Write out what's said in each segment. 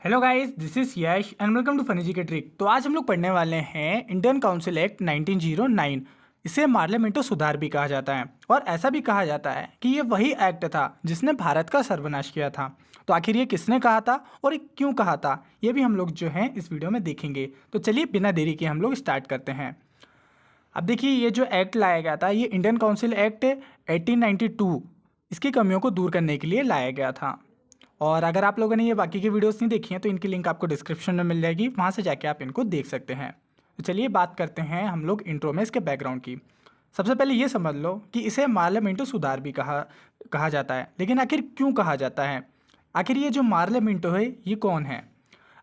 Hello guys, this is Yash and welcome to funny जी के trick. तो आज हम लोग पढ़ने वाले हैं इंडियन काउंसिल एक्ट 1909। इसे पार्लियामेंटो सुधार भी कहा जाता है और ऐसा भी कहा जाता है कि ये वही एक्ट था जिसने भारत का सर्वनाश किया था। तो आखिर ये किसने कहा था और ये क्यों कहा था, ये भी हम लोग जो है इस वीडियो में देखेंगे। तो चलिए बिना देरी के हम लोग स्टार्ट करते हैं। अब देखिए, ये जो एक्ट लाया गया था, ये इंडियन काउंसिल एक्ट 1892 इसकी कमियों को दूर करने के लिए लाया गया था। और अगर आप लोगों ने ये बाकी की वीडियोस नहीं देखी हैं तो इनकी लिंक आपको डिस्क्रिप्शन में मिल जाएगी, वहाँ से जाके आप इनको देख सकते हैं। तो चलिए बात करते हैं हम लोग इंट्रो में इसके बैकग्राउंड की। सबसे पहले ये समझ लो कि इसे पार्लियामेंटो सुधार भी कहा जाता है, लेकिन आखिर क्यों कहा जाता है? आखिर ये जो पार्लियामेंटो है ये कौन है?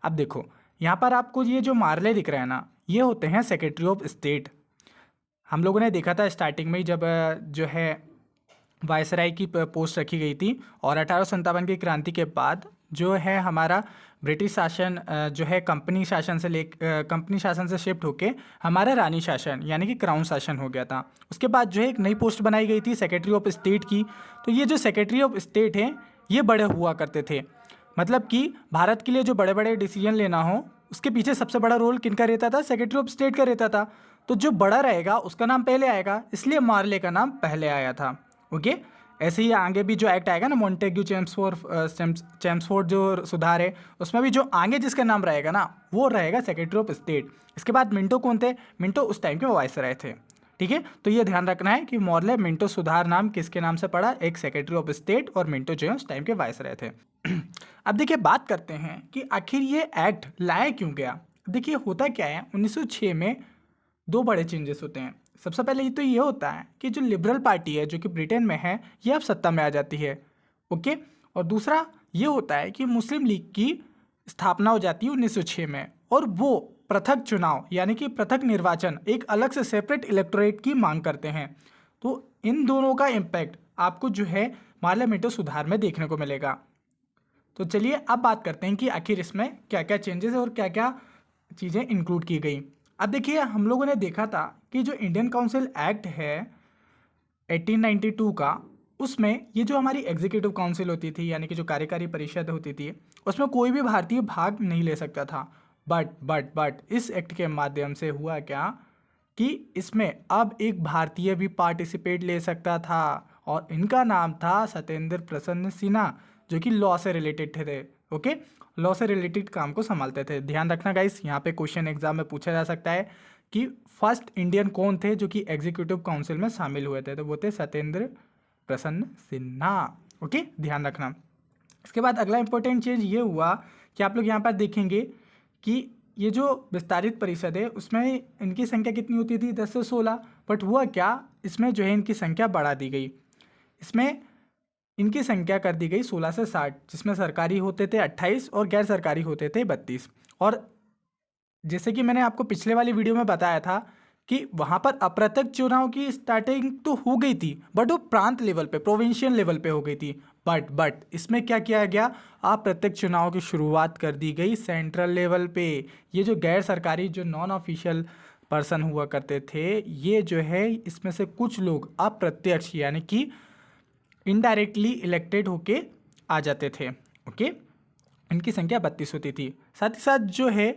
अब देखो, यहाँ पर आपको ये जो मार्ले दिख रहा है ना, ये होते हैं सेक्रेटरी ऑफ स्टेट। हम लोगों ने देखा था स्टार्टिंग में ही, जब जो है वायसराय की पोस्ट रखी गई थी और 1857 की क्रांति के बाद जो है हमारा ब्रिटिश शासन जो है कंपनी शासन से शिफ्ट होके हमारा रानी शासन यानी कि क्राउन शासन हो गया था। उसके बाद जो है एक नई पोस्ट बनाई गई थी सेक्रेटरी ऑफ स्टेट की। तो ये जो सेक्रेटरी ऑफ स्टेट हैं ये बड़े हुआ करते थे, मतलब कि भारत के लिए जो बड़े बड़े डिसीजन लेना हो उसके पीछे सबसे बड़ा रोल किनका रहता था? सेक्रेटरी ऑफ स्टेट का रहता था। तो जो बड़ा रहेगा उसका नाम पहले आएगा, इसलिए मार्ले का नाम पहले आया था। ओके, ऐसे ही आगे भी जो एक्ट आएगा ना, मॉन्टेग्यू चेम्सफोर्ड जो सुधार है, उसमें भी जो आगे जिसका नाम रहेगा ना वो रहेगा सेक्रेटरी ऑफ स्टेट। इसके बाद मिंटो कौन थे? मिंटो उस टाइम के वायसराय थे। ठीक है, तो ये ध्यान रखना है कि मॉर्ले मिंटो सुधार नाम किसके नाम से पड़ा? एक सेक्रेटरी ऑफ स्टेट, और मिंटो जो है उस टाइम के वायसराय थे। अब देखिए, बात करते हैं कि आखिर ये एक्ट लाया क्यों गया। देखिए, होता क्या है, 1906 में दो बड़े चेंजेस होते हैं। सबसे पहले तो ये होता है कि जो लिबरल पार्टी है जो कि ब्रिटेन में है, ये अब सत्ता में आ जाती है। ओके, और दूसरा ये होता है कि मुस्लिम लीग की स्थापना हो जाती है 1906 में, और वो पृथक चुनाव यानी कि पृथक निर्वाचन, एक अलग से सेपरेट इलेक्टोरेट की मांग करते हैं। तो इन दोनों का इम्पैक्ट आपको जो है पार्लियामेंटो सुधार में देखने को मिलेगा। तो चलिए अब बात करते हैं कि आखिर इसमें क्या क्या चेंजेस है और क्या क्या चीज़ें इंक्लूड की गई। अब देखिए, हम लोगों ने देखा था कि जो इंडियन काउंसिल एक्ट है 1892 का, उसमें ये जो हमारी एग्जीक्यूटिव काउंसिल होती थी यानी कि जो कार्यकारी परिषद होती थी, उसमें कोई भी भारतीय भाग नहीं ले सकता था। बट इस एक्ट के माध्यम से हुआ क्या कि इसमें अब एक भारतीय भी पार्टिसिपेट ले सकता था, और इनका नाम था सत्येंद्र प्रसन्न सिन्हा, जो कि लॉ से रिलेटेड थे। ओके, लॉ से रिलेटेड काम को संभालते थे। ध्यान रखना गाइस, यहाँ पे क्वेश्चन एग्जाम में पूछा जा सकता है कि फर्स्ट इंडियन कौन थे जो कि एग्जीक्यूटिव काउंसिल में शामिल हुए थे, तो वो थे सत्येंद्र प्रसन्न सिन्हा। ओके, ध्यान रखना। इसके बाद अगला इंपॉर्टेंट चेंज ये हुआ कि आप लोग यहाँ पर देखेंगे कि ये जो विस्तारित परिषद है उसमें इनकी संख्या कितनी होती थी? 10 से 16। बट हुआ क्या, इसमें जो है इनकी संख्या बढ़ा दी गई। इसमें इनकी संख्या कर दी गई 16 से 60, जिसमें सरकारी होते थे 28 और गैर सरकारी होते थे 32। और जैसे कि मैंने आपको पिछले वाली वीडियो में बताया था कि वहाँ पर अप्रत्यक्ष चुनाव की स्टार्टिंग तो हो गई थी, बट वो प्रांत लेवल पे, प्रोविंशियल लेवल पे हो गई थी। बट इसमें क्या किया गया? अप्रत्यक्ष चुनाव की शुरुआत कर दी गई सेंट्रल लेवल पे। ये जो गैर सरकारी, जो नॉन ऑफिशियल पर्सन हुआ करते थे, ये जो है इसमें से कुछ लोग अप्रत्यक्ष यानी कि इनडायरेक्टली इलेक्टेड होके आ जाते थे। ओके, इनकी संख्या 32 होती थी। साथ ही साथ जो है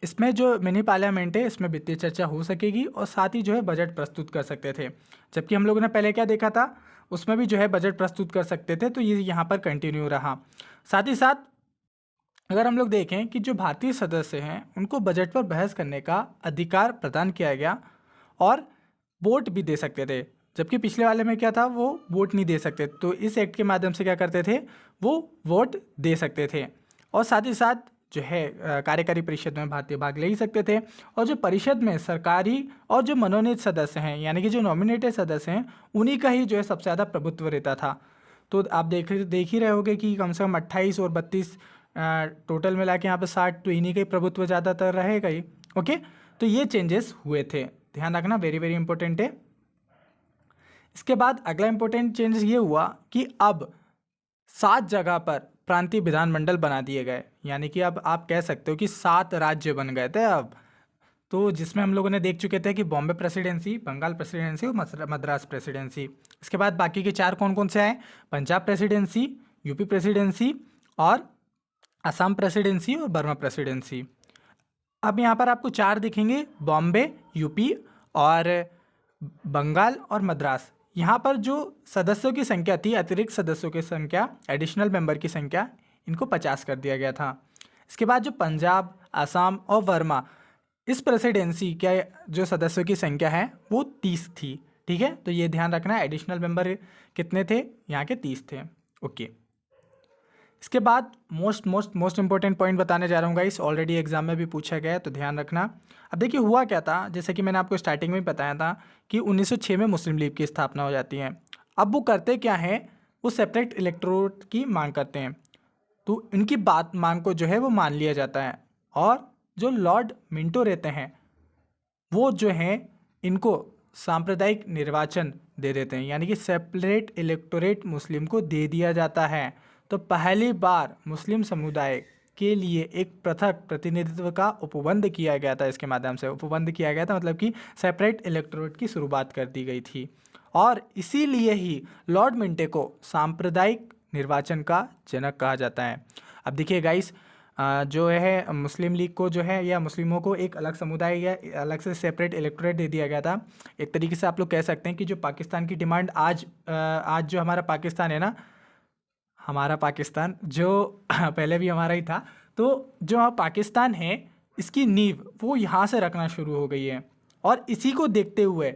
इसमें जो मिनी पार्लियामेंट है, इसमें वित्तीय चर्चा हो सकेगी और साथ ही जो है बजट प्रस्तुत कर सकते थे। जबकि हम लोगों ने पहले क्या देखा था, उसमें भी जो है बजट प्रस्तुत कर सकते थे, तो ये यहाँ पर कंटिन्यू रहा। साथ ही साथ अगर हम लोग देखें कि जो भारतीय सदस्य हैं उनको बजट पर बहस करने का अधिकार प्रदान किया गया और वोट भी दे सकते थे, जबकि पिछले वाले में क्या था, वो वोट नहीं दे सकते। तो इस एक्ट के माध्यम से क्या करते थे, वो वोट दे सकते थे। और साथ ही साथ जो है कार्यकारी परिषद में भारतीय भाग ले ही सकते थे। और जो परिषद में सरकारी और जो मनोनीत सदस्य हैं यानी कि जो नॉमिनेटेड सदस्य हैं, उन्हीं का ही जो है सबसे ज़्यादा प्रभुत्व रहता था। तो आप देख ही रहे होगे कि कम से कम 28 और 32 टोटल मिला के यहाँ पर 60, तो इन्हीं का ही प्रभुत्व ज़्यादातर रहेगा ही। ओके, तो ये चेंजेस हुए थे, ध्यान रखना, वेरी वेरी इंपॉर्टेंट है। इसके बाद अगला इंपॉर्टेंट चेंजेस ये हुआ कि अब 7 जगह पर प्रांतीय विधानमंडल बना दिए गए, यानी कि अब आप कह सकते हो कि 7 राज्य बन गए थे अब। तो जिसमें हम लोगों ने देख चुके थे कि बॉम्बे प्रेसिडेंसी, बंगाल प्रेसिडेंसी और मद्रास प्रेसिडेंसी। इसके बाद बाकी के 4 कौन कौन से आए? पंजाब प्रेसिडेंसी, यूपी प्रेसिडेंसी और असम प्रेसिडेंसी और बर्मा प्रेसिडेंसी। अब यहाँ पर आपको 4 दिखेंगे, बॉम्बे, यूपी और बंगाल और मद्रास। यहाँ पर जो सदस्यों की संख्या थी, अतिरिक्त सदस्यों की संख्या, एडिशनल मेंबर की संख्या, इनको 50 कर दिया गया था। इसके बाद जो पंजाब, असम और वर्मा, इस प्रेसिडेंसी के जो सदस्यों की संख्या है वो 30 थी। ठीक है, तो ये ध्यान रखना, एडिशनल मेंबर कितने थे, यहाँ के 30 थे। ओके, इसके बाद मोस्ट इंपॉर्टेंट पॉइंट बताने जा रहा हूँ गाइस, ऑलरेडी एग्जाम में भी पूछा गया है, तो ध्यान रखना। अब देखिए हुआ क्या था, जैसे कि मैंने आपको स्टार्टिंग में बताया था कि 1906 में मुस्लिम लीग की स्थापना हो जाती है। अब वो करते क्या है, वो सेपरेट इलेक्टोरेट की मांग करते हैं, तो इनकी बात मांग को जो है वो मान लिया जाता है, और जो लॉर्ड मिंटो रहते हैं वो जो हैं इनको सांप्रदायिक निर्वाचन दे देते हैं, यानी कि सेपरेट इलेक्टोरेट मुस्लिम को दे दिया जाता है। तो पहली बार मुस्लिम समुदाय के लिए एक पृथक प्रतिनिधित्व का उपबंध किया गया था। इसके माध्यम से उपबंध किया गया था, मतलब कि सेपरेट इलेक्टोरेट की शुरुआत कर दी गई थी, और इसीलिए ही लॉर्ड मिंटो को सांप्रदायिक निर्वाचन का जनक कहा जाता है। अब देखिए गाइस, जो है मुस्लिम लीग को जो है या मुस्लिमों को एक अलग समुदाय या अलग से सेपरेट इलेक्टोरेट दे दिया गया था। एक तरीके से आप लोग कह सकते हैं कि जो पाकिस्तान की डिमांड आज जो हमारा पाकिस्तान है ना, हमारा पाकिस्तान जो पहले भी हमारा ही था, तो जो पाकिस्तान है इसकी नींव वो यहाँ से रखना शुरू हो गई है। और इसी को देखते हुए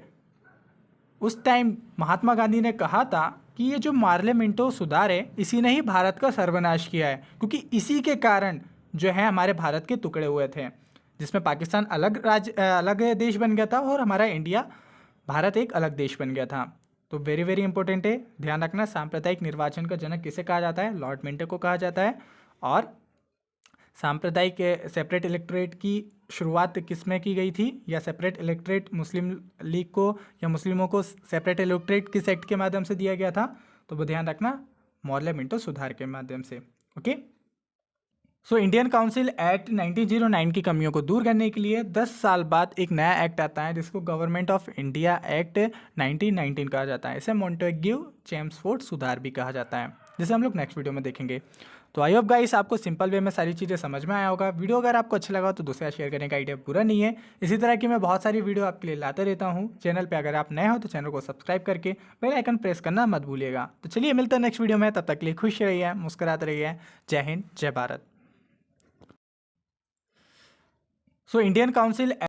उस टाइम महात्मा गांधी ने कहा था कि ये जो पार्लियामेंटो सुधार है इसी ने ही भारत का सर्वनाश किया है, क्योंकि इसी के कारण जो है हमारे भारत के टुकड़े हुए थे, जिसमें पाकिस्तान अलग देश बन गया था और हमारा इंडिया भारत एक अलग देश बन गया था। तो वेरी वेरी इंपॉर्टेंट है, ध्यान रखना। सांप्रदायिक निर्वाचन का जनक किसे कहा जाता है, लॉर्ड मिंटो को कहा जाता है। और सांप्रदायिक सेपरेट इलेक्टोरेट की शुरुआत किस में की गई थी, या सेपरेट इलेक्टोरेट मुस्लिम लीग को या मुस्लिमों को सेपरेट इलेक्टोरेट किस एक्ट के माध्यम से दिया गया था, तो वो ध्यान रखना, पार्लियामेंटो सुधार के माध्यम से। Okay, so Indian council act 1909 की कमियों को दूर करने के लिए 10 साल बाद एक नया एक्ट आता है जिसको गवर्नमेंट ऑफ इंडिया एक्ट 1919 कहा जाता है। इसे मॉन्टेग्यू चेम्सफोर्ड सुधार भी कहा जाता है, जिसे हम लोग नेक्स्ट वीडियो में देखेंगे। तो आई होप गाइस आपको सिंपल वे में सारी चीज़ें समझ में आया होगा। वीडियो अगर आपको अच्छा लगा तो दूसरा शेयर करने का आइडिया बुरा नहीं है। इसी तरह की मैं बहुत सारी वीडियो आपके लिए लाता रहता हूँ। चैनल पे अगर आप नए हो तो चैनल को सब्सक्राइब करके बेल आइकन प्रेस करना मत भूलिएगा। तो चलिए मिलते हैं नेक्स्ट वीडियो में, तब तक के लिए खुश रहिए, मुस्कुराते रहिए। जय हिंद, जय भारत। So Indian council